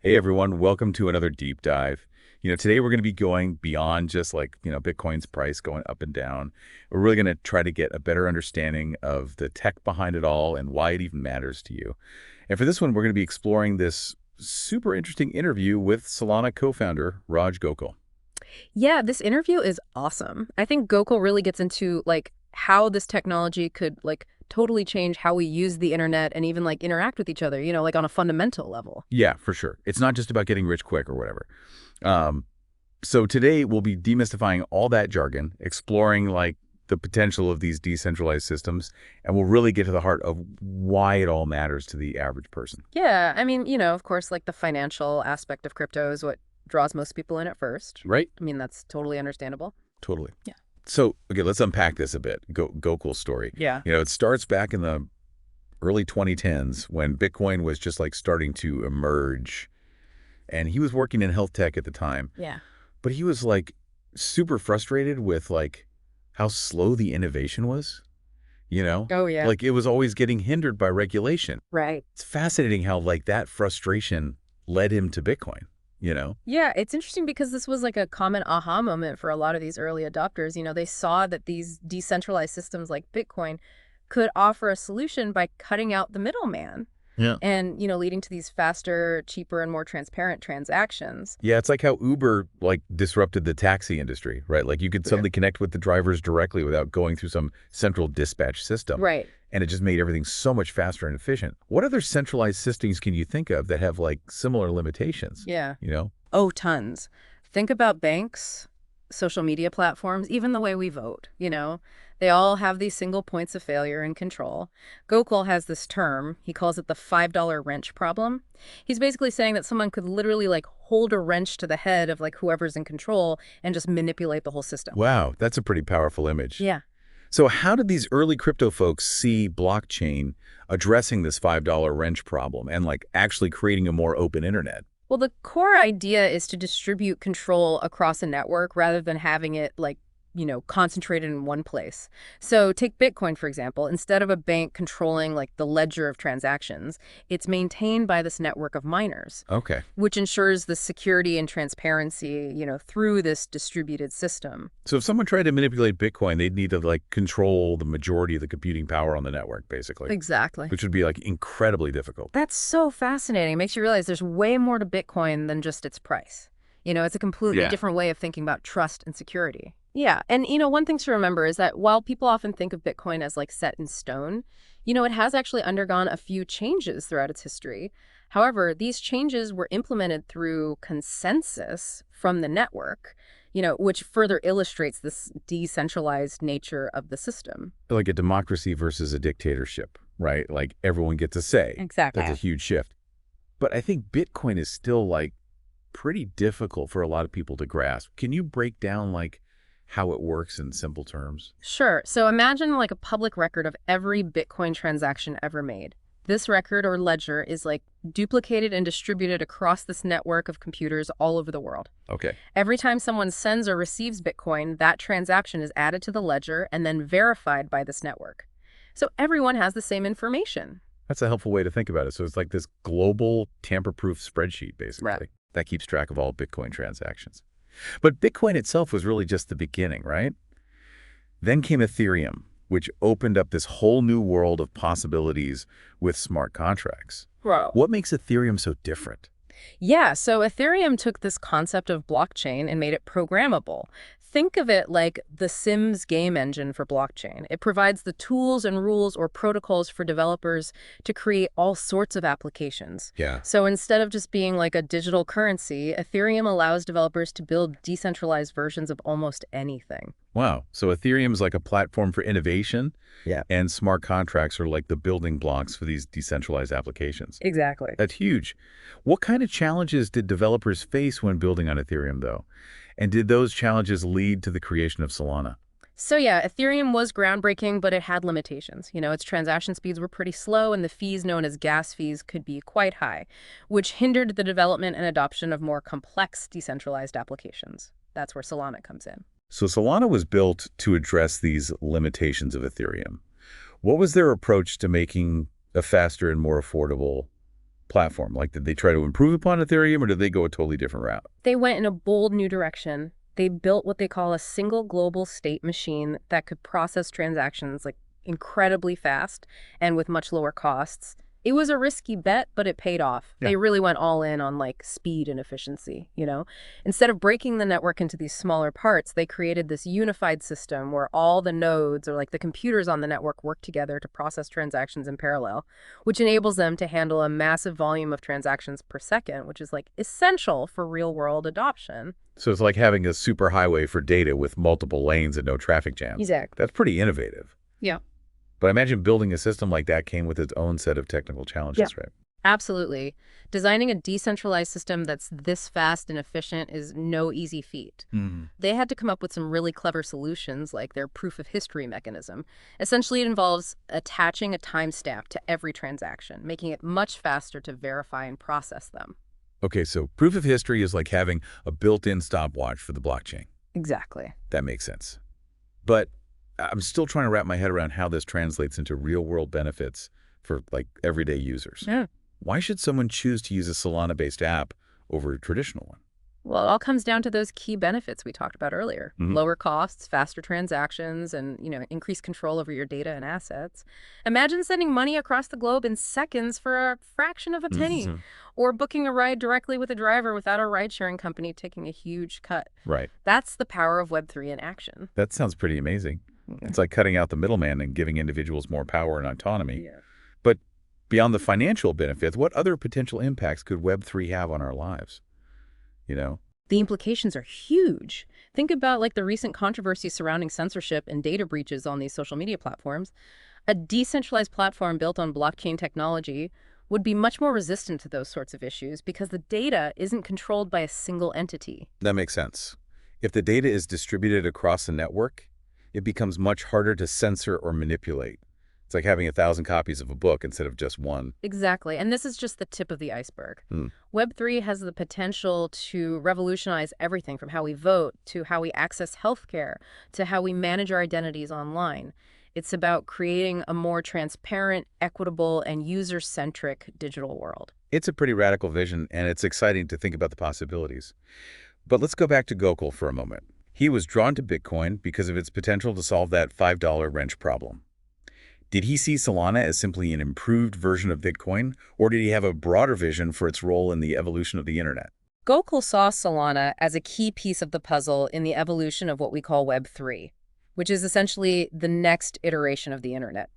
Hey everyone, welcome to another deep dive. Today we're going to be going beyond just Bitcoin's price going up and down. We're really going to try to get a better understanding of the tech behind it all and why it even matters to you. And for this one, we're going to be exploring this super interesting interview with Solana co-founder Raj Gokal. Yeah, this interview is awesome. I think Gokul really gets into how this technology could totally change how we use the internet and even interact with each other, on a fundamental level. Yeah, for sure. It's not just about getting rich quick or whatever. Um, so today we'll be demystifying all that jargon, exploring the potential of these decentralized systems, and we'll really get to the heart of why it all matters to the average person. Yeah, I mean, of course, the financial aspect of crypto is what draws most people in at first. Right? I mean, that's totally understandable. Totally. Yeah. So, okay, let's unpack this a bit. Gokul's story. Yeah. It starts back in the early 2010s when Bitcoin was just starting to emerge. And he was working in health tech at the time. Yeah. But he was super frustrated with how slow the innovation was, Oh, yeah. It was always getting hindered by regulation. Right. It's fascinating how that frustration led him to Bitcoin. Yeah, it's interesting because this was a common aha moment for a lot of these early adopters. They saw that these decentralized systems like Bitcoin could offer a solution by cutting out the middleman. Yeah. And, leading to these faster, cheaper, and more transparent transactions. Yeah, it's like how Uber disrupted the taxi industry, right? You could suddenly connect with the drivers directly without going through some central dispatch system. Right. And it just made everything so much faster and efficient. What other centralized systems can you think of that have similar limitations? Yeah. You know? Oh, tons. Think about banks, social media platforms, even the way we vote. They all have these single points of failure and control. Gokul has this term. He calls it the $5 wrench problem. He's basically saying that someone could literally hold a wrench to the head of whoever's in control and just manipulate the whole system. Wow, that's a pretty powerful image. Yeah. So how did these early crypto folks see blockchain addressing this $5 wrench problem and actually creating a more open internet? Well, the core idea is to distribute control across a network rather than having it concentrated in one place. So take Bitcoin, for example. Instead of a bank controlling the ledger of transactions, it's maintained by this network of miners. Okay. Which ensures the security and transparency, through this distributed system. So if someone tried to manipulate Bitcoin, they'd need to control the majority of the computing power on the network, basically. Exactly. Which would be incredibly difficult. That's so fascinating. It makes you realize there's way more to Bitcoin than just its price. It's a completely different way of thinking about trust and security. Yeah. And, one thing to remember is that while people often think of Bitcoin as set in stone, it has actually undergone a few changes throughout its history. However, these changes were implemented through consensus from the network, which further illustrates this decentralized nature of the system. Like a democracy versus a dictatorship, right? Everyone gets a say. Exactly. That's a huge shift. But I think Bitcoin is still pretty difficult for a lot of people to grasp. Can you break down how it works in simple terms? Sure. So imagine a public record of every Bitcoin transaction ever made. This record or ledger is duplicated and distributed across this network of computers all over the world. Okay. Every time someone sends or receives Bitcoin, that transaction is added to the ledger and then verified by this network. So everyone has the same information. That's a helpful way to think about it. So it's this global tamper-proof spreadsheet, basically, Right. that keeps track of all Bitcoin transactions. But Bitcoin itself was really just the beginning, right? Then came Ethereum, which opened up this whole new world of possibilities with smart contracts. Bro. What makes Ethereum so different? Yeah, so Ethereum took this concept of blockchain and made it programmable. Think of it like the Sims game engine for blockchain. It provides the tools and rules or protocols for developers to create all sorts of applications. Yeah. So instead of just being a digital currency, Ethereum allows developers to build decentralized versions of almost anything. Wow. So Ethereum is a platform for innovation. Yeah. And smart contracts are the building blocks for these decentralized applications. Exactly. That's huge. What kind of challenges did developers face when building on Ethereum, though? And did those challenges lead to the creation of Solana? So yeah, Ethereum was groundbreaking, but it had limitations. Its transaction speeds were pretty slow, and the fees known as gas fees could be quite high, which hindered the development and adoption of more complex decentralized applications. That's where Solana comes in. So Solana was built to address these limitations of Ethereum. What was their approach to making a faster and more affordable platform? Like, did they try to improve upon Ethereum, or did they go a totally different route? They went in a bold new direction. They built what they call a single global state machine that could process transactions like incredibly fast and with much lower costs. It was a risky bet, but it paid off. Yeah. They really went all in on like speed and efficiency, you know? Instead of breaking the network into these smaller parts, they created this unified system where all the nodes or like the computers on the network work together to process transactions in parallel, which enables them to handle a massive volume of transactions per second, which is like essential for real-world adoption. So it's like having a super highway for data with multiple lanes and no traffic jams. Exactly. That's pretty innovative. Yeah. But I imagine building a system like that came with its own set of technical challenges, right? Absolutely. Designing a decentralized system that's this fast and efficient is no easy feat. They had to come up with some really clever solutions, like their proof of history mechanism. Essentially, it involves attaching a timestamp to every transaction, making it much faster to verify and process them. Okay, so proof of history is like having a built-in stopwatch for the blockchain. Exactly. That makes sense. But I'm still trying to wrap my head around how this translates into real-world benefits for, like, everyday users. Yeah. Why should someone choose to use a Solana-based app over a traditional one? Well, it all comes down to those key benefits we talked about earlier. Lower costs, faster transactions, and, increased control over your data and assets. Imagine sending money across the globe in seconds for a fraction of a penny, or booking a ride directly with a driver without a ride-sharing company taking a huge cut. Right. That's the power of Web3 in action. That sounds pretty amazing. It's like cutting out the middleman and giving individuals more power and autonomy. Yeah. But beyond the financial benefits, what other potential impacts could Web3 have on our lives? The implications are huge. Think about like the recent controversy surrounding censorship and data breaches on these social media platforms. A decentralized platform built on blockchain technology would be much more resistant to those sorts of issues because the data isn't controlled by a single entity. That makes sense. If the data is distributed across the network, it becomes much harder to censor or manipulate. It's like having 1,000 copies of a book instead of just one. Exactly. And this is just the tip of the iceberg. Web3 has the potential to revolutionize everything from how we vote to how we access healthcare to how we manage our identities online. It's about creating a more transparent, equitable, and user-centric digital world. It's a pretty radical vision, and it's exciting to think about the possibilities. But let's go back to Gokal for a moment. He was drawn to Bitcoin because of its potential to solve that $5 wrench problem. Did he see Solana as simply an improved version of Bitcoin, or did he have a broader vision for its role in the evolution of the internet? Gokal saw Solana as a key piece of the puzzle in the evolution of what we call Web3, which is essentially the next iteration of the internet.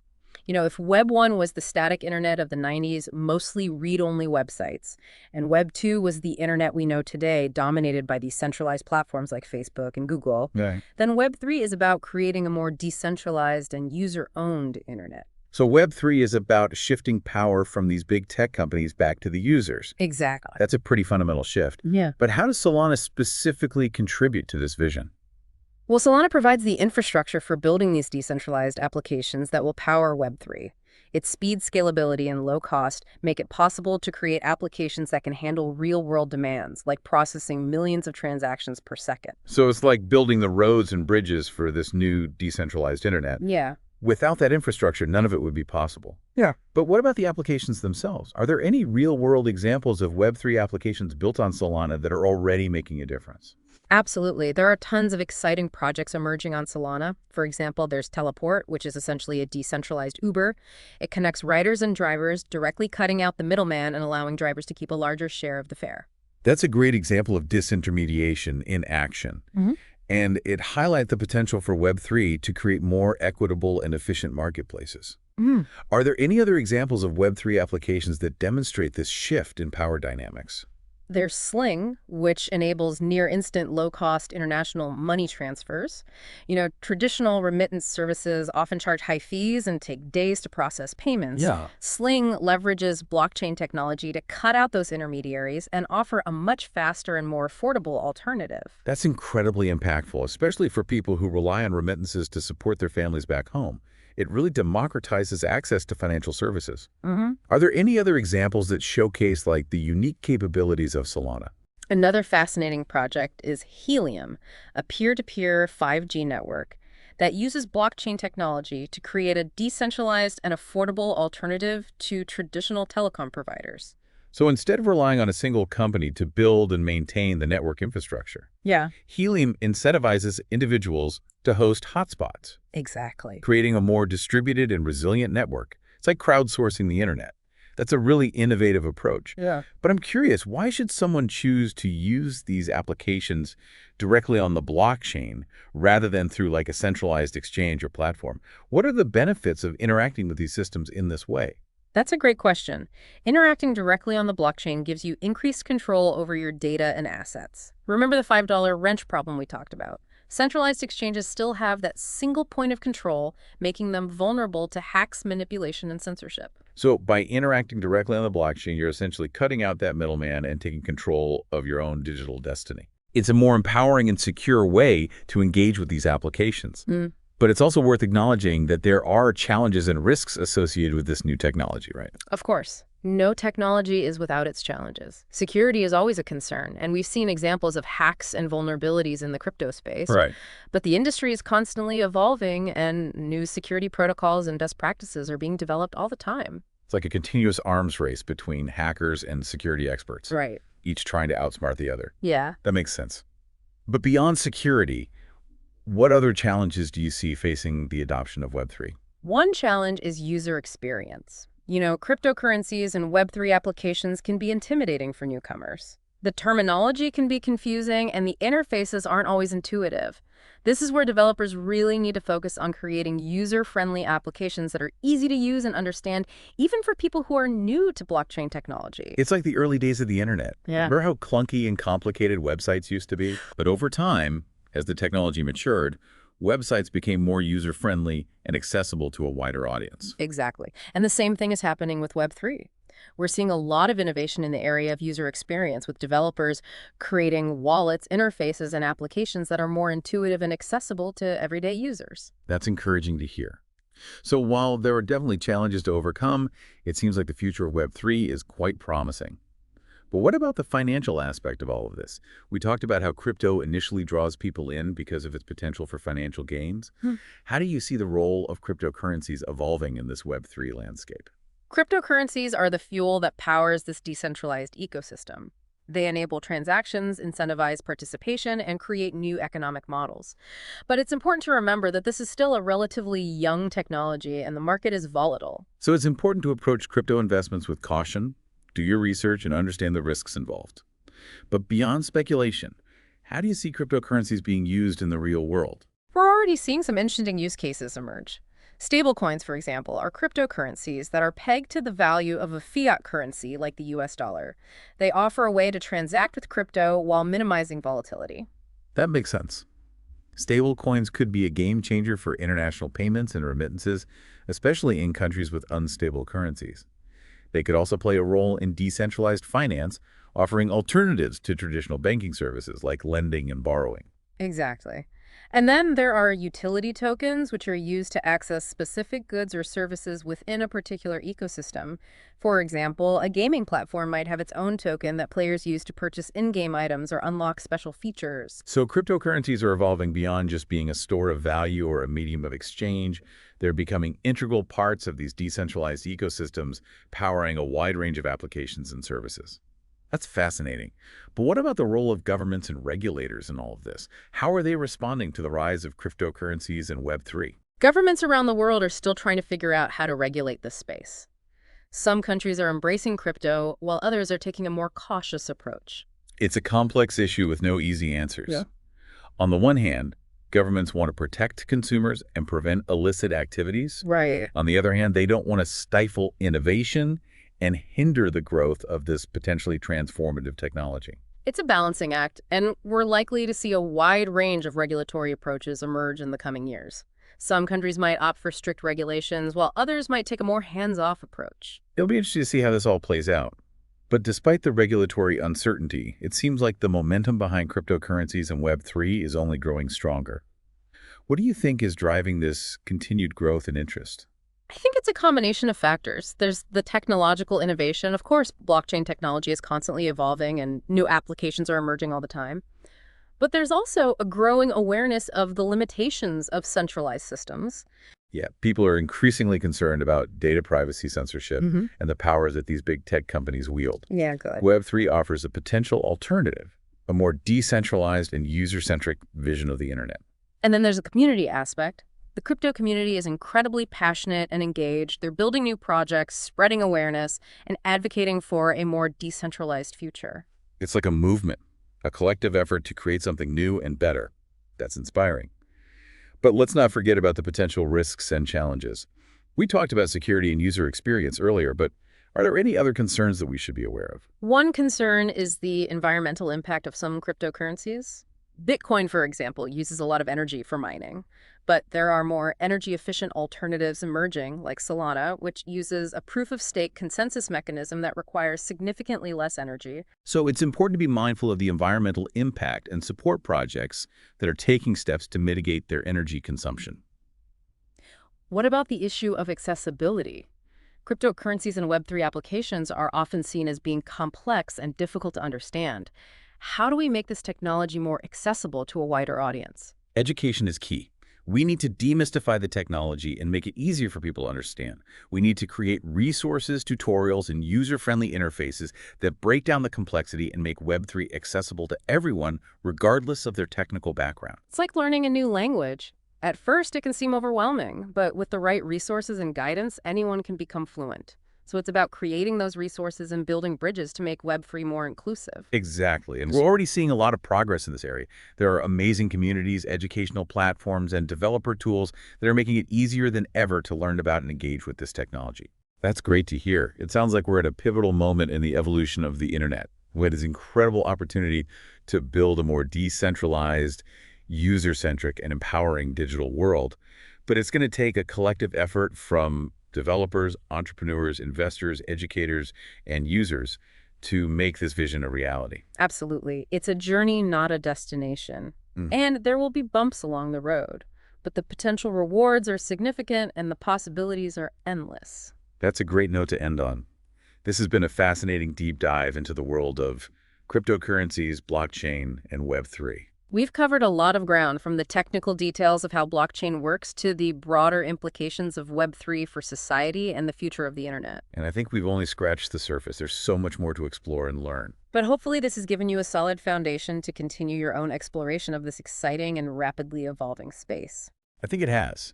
If Web 1 was the static internet of the 90s, mostly read-only websites, and Web 2 was the internet we know today, dominated by these centralized platforms like Facebook and Google, then Web 3 is about creating a more decentralized and user-owned internet. So Web 3 is about shifting power from these big tech companies back to the users. Exactly. That's a pretty fundamental shift. Yeah. But how does Solana specifically contribute to this vision? Well, Solana provides the infrastructure for building these decentralized applications that will power Web3. Its speed, scalability, and low cost make it possible to create applications that can handle real-world demands, like processing millions of transactions per second. So it's like building the roads and bridges for this new decentralized internet. Yeah. Without that infrastructure, none of it would be possible. Yeah. But what about the applications themselves? Are there any real-world examples of Web3 applications built on Solana that are already making a difference? Absolutely. There are tons of exciting projects emerging on Solana. For example, there's Teleport, which is essentially a decentralized Uber. It connects riders and drivers, directly cutting out the middleman and allowing drivers to keep a larger share of the fare. That's a great example of disintermediation in action. And it highlights the potential for Web3 to create more equitable and efficient marketplaces. Are there any other examples of Web3 applications that demonstrate this shift in power dynamics? There's Sling, which enables near-instant, low-cost international money transfers. Traditional remittance services often charge high fees and take days to process payments. Yeah. Sling leverages blockchain technology to cut out those intermediaries and offer a much faster and more affordable alternative. That's incredibly impactful, especially for people who rely on remittances to support their families back home. It really democratizes access to financial services. Are there any other examples that showcase the unique capabilities of Solana? Another fascinating project is Helium, a peer-to-peer 5G network that uses blockchain technology to create a decentralized and affordable alternative to traditional telecom providers. So instead of relying on a single company to build and maintain the network infrastructure, Yeah, Helium incentivizes individuals to host hotspots, exactly. creating a more distributed and resilient network. It's like crowdsourcing the internet. That's a really innovative approach. Yeah. But I'm curious, why should someone choose to use these applications directly on the blockchain rather than through like a centralized exchange or platform? What are the benefits of interacting with these systems in this way? That's a great question. Interacting directly on the blockchain gives you increased control over your data and assets. Remember the $5 wrench problem we talked about? Centralized exchanges still have that single point of control, making them vulnerable to hacks, manipulation, and censorship. So by interacting directly on the blockchain, you're essentially cutting out that middleman and taking control of your own digital destiny. It's a more empowering and secure way to engage with these applications. But it's also worth acknowledging that there are challenges and risks associated with this new technology, right? Of course, no technology is without its challenges. Security is always a concern, and we've seen examples of hacks and vulnerabilities in the crypto space. Right. But the industry is constantly evolving, and new security protocols and best practices are being developed all the time. It's like a continuous arms race between hackers and security experts, Right. each trying to outsmart the other. Yeah. That makes sense. But beyond security, what other challenges do you see facing the adoption of Web3? One challenge is user experience. Cryptocurrencies and Web3 applications can be intimidating for newcomers. The terminology can be confusing, and the interfaces aren't always intuitive. This is where developers really need to focus on creating user-friendly applications that are easy to use and understand, even for people who are new to blockchain technology. It's like the early days of the internet. Yeah. Remember how clunky and complicated websites used to be? But over time, as the technology matured, websites became more user-friendly and accessible to a wider audience. Exactly. And the same thing is happening with Web3. We're seeing a lot of innovation in the area of user experience, with developers creating wallets, interfaces, and applications that are more intuitive and accessible to everyday users. That's encouraging to hear. So while there are definitely challenges to overcome, it seems like the future of Web3 is quite promising. But what about the financial aspect of all of this? We talked about how crypto initially draws people in because of its potential for financial gains. How do you see the role of cryptocurrencies evolving in this Web3 landscape? Cryptocurrencies are the fuel that powers this decentralized ecosystem. They enable transactions, incentivize participation, and create new economic models. But it's important to remember that this is still a relatively young technology, and the market is volatile. So it's important to approach crypto investments with caution, do your research, and understand the risks involved. But beyond speculation, how do you see cryptocurrencies being used in the real world? We're already seeing some interesting use cases emerge. Stablecoins, for example, are cryptocurrencies that are pegged to the value of a fiat currency like the US dollar. They offer a way to transact with crypto while minimizing volatility. That makes sense. Stablecoins could be a game changer for international payments and remittances, especially in countries with unstable currencies. They could also play a role in decentralized finance, offering alternatives to traditional banking services like lending and borrowing. Exactly. And then there are utility tokens, which are used to access specific goods or services within a particular ecosystem. For example, a gaming platform might have its own token that players use to purchase in-game items or unlock special features. So cryptocurrencies are evolving beyond just being a store of value or a medium of exchange. They're becoming integral parts of these decentralized ecosystems, powering a wide range of applications and services. That's fascinating. But what about the role of governments and regulators in all of this? How are they responding to the rise of cryptocurrencies and Web3? Governments around the world are still trying to figure out how to regulate this space. Some countries are embracing crypto, while others are taking a more cautious approach. It's a complex issue with no easy answers. Yeah. On the one hand, governments want to protect consumers and prevent illicit activities. Right. On the other hand, they don't want to stifle innovation and hinder the growth of this potentially transformative technology. It's a balancing act, and we're likely to see a wide range of regulatory approaches emerge in the coming years. Some countries might opt for strict regulations, while others might take a more hands-off approach. It'll be interesting to see how this all plays out. But despite the regulatory uncertainty, it seems like the momentum behind cryptocurrencies and Web3 is only growing stronger. What do you think is driving this continued growth and interest? I think it's a combination of factors. There's the technological innovation. Of course, blockchain technology is constantly evolving and new applications are emerging all the time. But there's also a growing awareness of the limitations of centralized systems. Yeah, people are increasingly concerned about data privacy censorship and the power that these big tech companies wield. Yeah, good. Web3 offers a potential alternative, a more decentralized and user-centric vision of the internet. And then there's a community aspect. The crypto community is incredibly passionate and engaged. They're building new projects, spreading awareness, and advocating for a more decentralized future. It's like a movement, a collective effort to create something new and better. That's inspiring. But let's not forget about the potential risks and challenges. We talked about security and user experience earlier, but are there any other concerns that we should be aware of? One concern is the environmental impact of some cryptocurrencies. Bitcoin, for example, uses a lot of energy for mining, but there are more energy-efficient alternatives emerging, like Solana, which uses a proof-of-stake consensus mechanism that requires significantly less energy. So it's important to be mindful of the environmental impact and support projects that are taking steps to mitigate their energy consumption. What about the issue of accessibility? Cryptocurrencies and Web3 applications are often seen as being complex and difficult to understand. How do we make this technology more accessible to a wider audience? Education is key. We need to demystify the technology and make it easier for people to understand. We need to create resources, tutorials, and user-friendly interfaces that break down the complexity and make Web3 accessible to everyone, regardless of their technical background. It's like learning a new language. At first, it can seem overwhelming, but with the right resources and guidance, anyone can become fluent. So it's about creating those resources and building bridges to make Web3 more inclusive. Exactly. And we're already seeing a lot of progress in this area. There are amazing communities, educational platforms, and developer tools that are making it easier than ever to learn about and engage with this technology. That's great to hear. It sounds like we're at a pivotal moment in the evolution of the internet. We had this incredible opportunity to build a more decentralized, user-centric, and empowering digital world. But it's going to take a collective effort from developers, entrepreneurs, investors, educators, and users to make this vision a reality. Absolutely. It's a journey, not a destination. And there will be bumps along the road, but the potential rewards are significant and the possibilities are endless. That's a great note to end on. This has been a fascinating deep dive into the world of cryptocurrencies, blockchain, and Web3. We've covered a lot of ground, from the technical details of how blockchain works to the broader implications of Web3 for society and the future of the internet. And I think we've only scratched the surface. There's so much more to explore and learn. But hopefully this has given you a solid foundation to continue your own exploration of this exciting and rapidly evolving space. I think it has.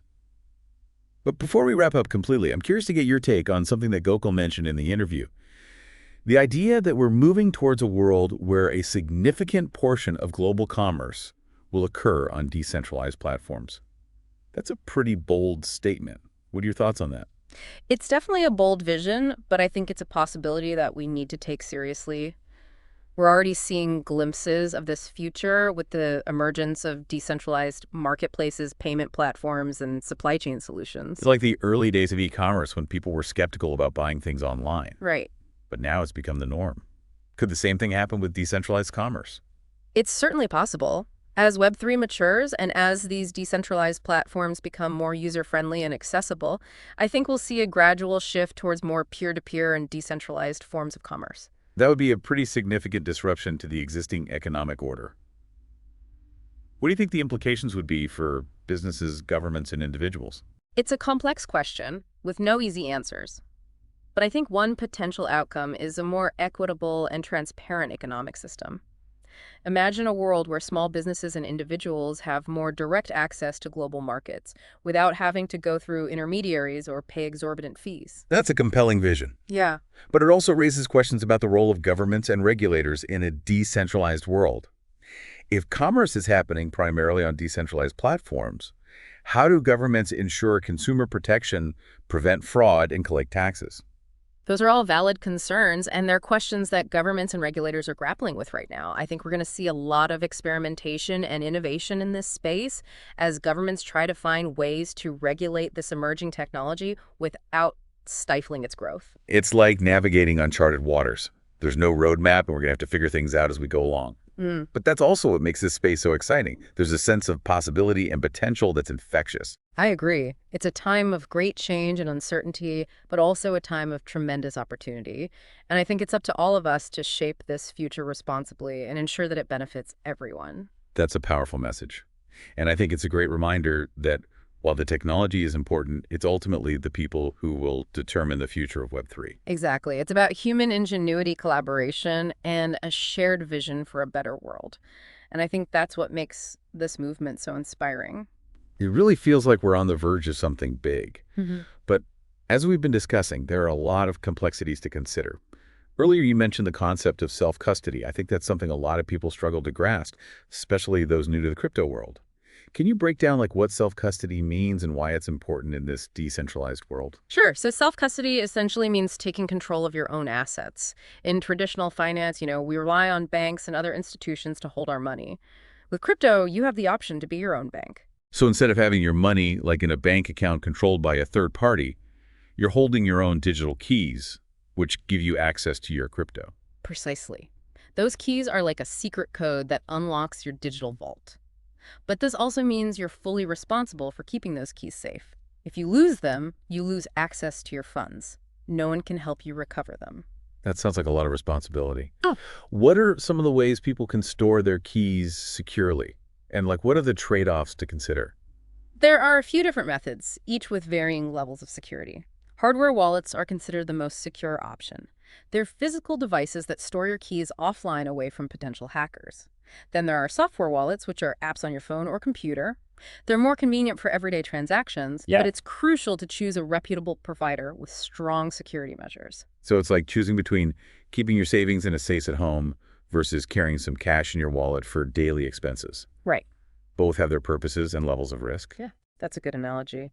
But before we wrap up completely, I'm curious to get your take on something that Gokal mentioned in the interview. The idea that we're moving towards a world where a significant portion of global commerce will occur on decentralized platforms. That's a pretty bold statement. What are your thoughts on that? It's definitely a bold vision, but I think it's a possibility that we need to take seriously. We're already seeing glimpses of this future with the emergence of decentralized marketplaces, payment platforms, and supply chain solutions. It's like the early days of e-commerce when people were skeptical about buying things online. Right. But now it's become the norm. Could the same thing happen with decentralized commerce? It's certainly possible. As Web3 matures and as these decentralized platforms become more user-friendly and accessible, I think we'll see a gradual shift towards more peer-to-peer and decentralized forms of commerce. That would be a pretty significant disruption to the existing economic order. What do you think the implications would be for businesses, governments, and individuals? It's a complex question with no easy answers. But I think one potential outcome is a more equitable and transparent economic system. Imagine a world where small businesses and individuals have more direct access to global markets without having to go through intermediaries or pay exorbitant fees. That's a compelling vision. Yeah. But it also raises questions about the role of governments and regulators in a decentralized world. If commerce is happening primarily on decentralized platforms, how do governments ensure consumer protection, prevent fraud, and collect taxes? Those are all valid concerns, and they're questions that governments and regulators are grappling with right now. I think we're going to see a lot of experimentation and innovation in this space as governments try to find ways to regulate this emerging technology without stifling its growth. It's like navigating uncharted waters. There's no roadmap, and we're going to have to figure things out as we go along. But that's also what makes this space so exciting. There's a sense of possibility and potential that's infectious. I agree. It's a time of great change and uncertainty, but also a time of tremendous opportunity. And I think it's up to all of us to shape this future responsibly and ensure that it benefits everyone. That's a powerful message. And I think it's a great reminder that While the technology is important, it's ultimately the people who will determine the future of Web3. Exactly. It's about human ingenuity, collaboration, and a shared vision for a better world. And I think that's what makes this movement so inspiring. It really feels like we're on the verge of something big. Hmm. But as we've been discussing, there are a lot of complexities to consider. Earlier, you mentioned the concept of self-custody. I think that's something a lot of people struggle to grasp, especially those new to the crypto world. Can you break down like what self-custody means and why it's important in this decentralized world? Sure. So self-custody essentially means taking control of your own assets. In traditional finance, we rely on banks and other institutions to hold our money. With crypto, you have the option to be your own bank. So instead of having your money like in a bank account controlled by a third party, you're holding your own digital keys, which give you access to your crypto. Precisely. Those keys are like a secret code that unlocks your digital vault. But this also means you're fully responsible for keeping those keys safe. If you lose them, you lose access to your funds. No one can help you recover them. That sounds like a lot of responsibility. Oh. What are some of the ways people can store their keys securely? And like, what are the trade-offs to consider? There are a few different methods, each with varying levels of security. Hardware wallets are considered the most secure option. They're physical devices that store your keys offline away from potential hackers. Then there are software wallets, which are apps on your phone or computer. They're more convenient for everyday transactions, Yeah. but it's crucial to choose a reputable provider with strong security measures. So it's like choosing between keeping your savings in a safe at home versus carrying some cash in your wallet for daily expenses. Right. Both have their purposes and levels of risk. Yeah, that's a good analogy.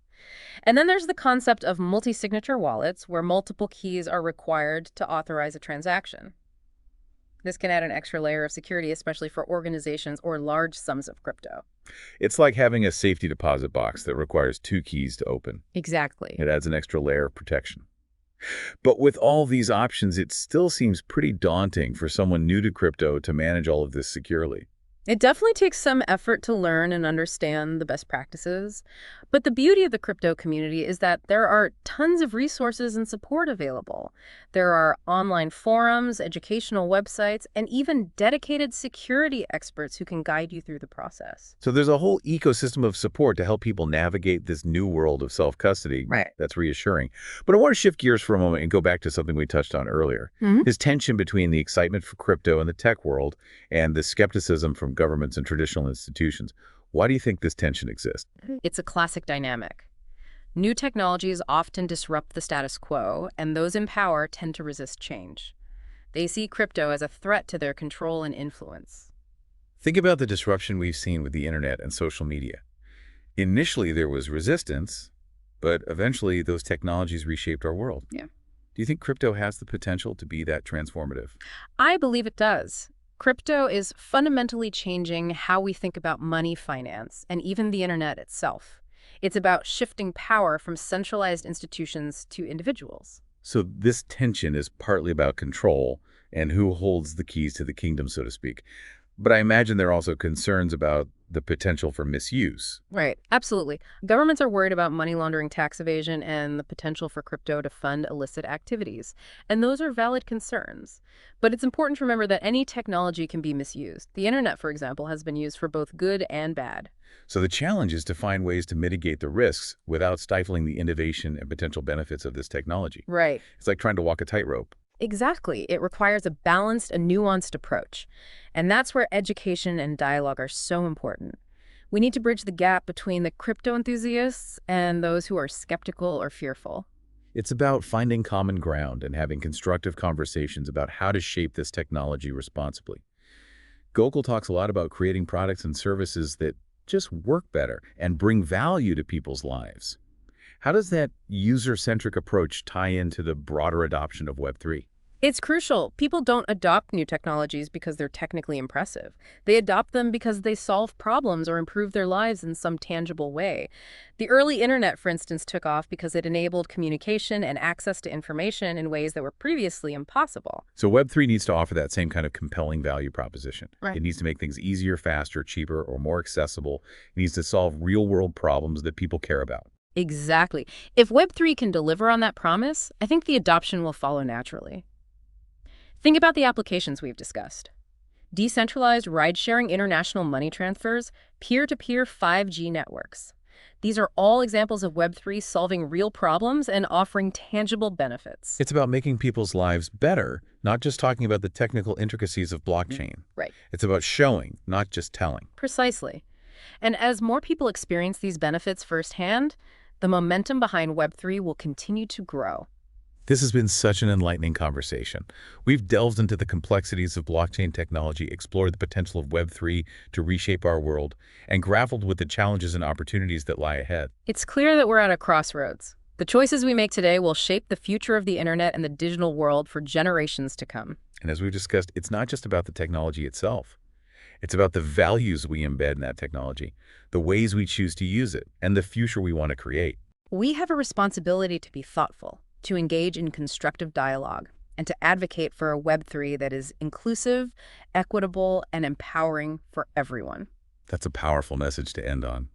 And then there's the concept of multi-signature wallets, where multiple keys are required to authorize a transaction. This can add an extra layer of security, especially for organizations or large sums of crypto. It's like having a safety deposit box that requires two keys to open. Exactly. It adds an extra layer of protection. But with all these options, it still seems pretty daunting for someone new to crypto to manage all of this securely. It definitely takes some effort to learn and understand the best practices. But the beauty of the crypto community is that there are tons of resources and support available. There are online forums, educational websites, and even dedicated security experts who can guide you through the process. So there's a whole ecosystem of support to help people navigate this new world of self-custody. Right. That's reassuring. But I want to shift gears for a moment and go back to something we touched on earlier. This tension between the excitement for crypto and the tech world and the skepticism from governments and traditional institutions. Why do you think this tension exists? It's a classic dynamic. New technologies often disrupt the status quo, and those in power tend to resist change. They see crypto as a threat to their control and influence. Think about the disruption we've seen with the internet and social media. Initially, there was resistance, but eventually those technologies reshaped our world. Yeah. Do you think crypto has the potential to be that transformative? I believe it does. Crypto is fundamentally changing how we think about money, finance, and even the internet itself. It's about shifting power from centralized institutions to individuals. So this tension is partly about control and who holds the keys to the kingdom, so to speak. But I imagine there are also concerns about the potential for misuse. Right, absolutely. Governments are worried about money laundering, tax evasion, and the potential for crypto to fund illicit activities. And those are valid concerns. But it's important to remember that any technology can be misused. The internet, for example, has been used for both good and bad. So the challenge is to find ways to mitigate the risks without stifling the innovation and potential benefits of this technology. Right. It's like trying to walk a tightrope. Exactly. It requires a balanced and nuanced approach. And that's where education and dialogue are so important. We need to bridge the gap between the crypto enthusiasts and those who are skeptical or fearful. It's about finding common ground and having constructive conversations about how to shape this technology responsibly. Gokal talks a lot about creating products and services that just work better and bring value to people's lives. How does that user-centric approach tie into the broader adoption of Web3? It's crucial. People don't adopt new technologies because they're technically impressive. They adopt them because they solve problems or improve their lives in some tangible way. The early internet, for instance, took off because it enabled communication and access to information in ways that were previously impossible. So Web3 needs to offer that same kind of compelling value proposition. Right. It needs to make things easier, faster, cheaper, or more accessible. It needs to solve real-world problems that people care about. Exactly. If Web3 can deliver on that promise, I think the adoption will follow naturally. Think about the applications we've discussed. Decentralized ride-sharing international money transfers, peer-to-peer 5G networks. These are all examples of Web3 solving real problems and offering tangible benefits. It's about making people's lives better, not just talking about the technical intricacies of blockchain. Right. It's about showing, not just telling. Precisely. And as more people experience these benefits firsthand, the momentum behind Web3 will continue to grow. This has been such an enlightening conversation. We've delved into the complexities of blockchain technology, explored the potential of Web3 to reshape our world, and grappled with the challenges and opportunities that lie ahead. It's clear that we're at a crossroads. The choices we make today will shape the future of the internet and the digital world for generations to come. And as we've discussed, it's not just about the technology itself. It's about the values we embed in that technology, the ways we choose to use it, and the future we want to create. We have a responsibility to be thoughtful, to engage in constructive dialogue, and to advocate for a Web3 that is inclusive, equitable, and empowering for everyone. That's a powerful message to end on.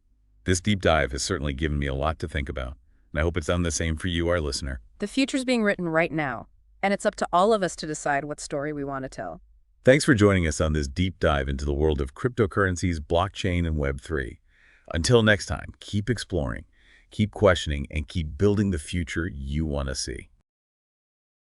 This deep dive has certainly given me a lot to think about, and I hope it's done the same for you, our listener. The future's being written right now, and it's up to all of us to decide what story we want to tell. Thanks for joining us on this deep dive into the world of cryptocurrencies, blockchain, and Web3. Until next time, keep exploring, keep questioning, and keep building the future you want to see.